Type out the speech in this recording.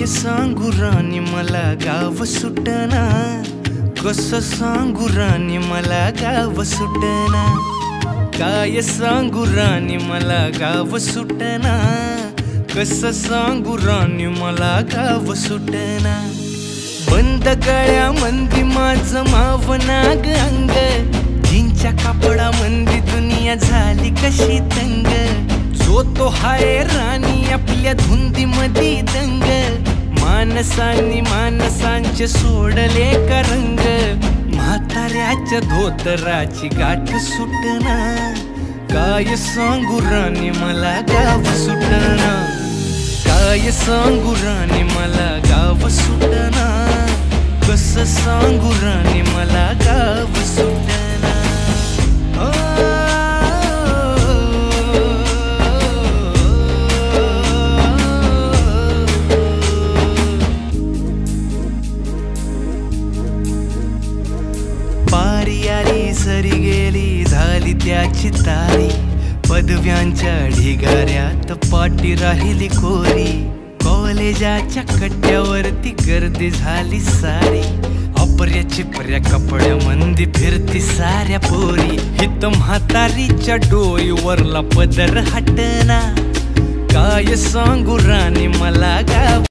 सांगू राणी मला गाव सुटना, कसं सांगू राणी मला गाव सुटना, काय सांगू राणी मला गाव सुटना, कसं सांगू राणी मला गाव सुटना। बंद गळ्यामंदी माझं मावनाग अंग, जीनच्या कापडामंदी दुनिया झाली कशी तंग, जो तो हाय राणी आपल्या धुंदीमधी दंग, मानसांनी मानसांचे सोडले का रंग, म्हाताऱ्याच्या धोतराची गाठ सुटना, काय सांगू राणी मला गाव सुटना, काय सांगू राणी मला गाव सुटना, कसं सांगू राणी मला गाव सुटना। पारी आली सरी गेली झाली त्याची तारी, पदव्यांच्या ढिगाऱ्यात पाटी राहिली कोरी, कॉलेजाच्या कट्ट्यावरती गर्दी झाली सारी, अपर्या चिपर्या कपड्यामंदी फिरती साऱ्या पोरी, हित म्हातारीच्या डोईवरला पदर हटना, काय सांगू राणी मला गाव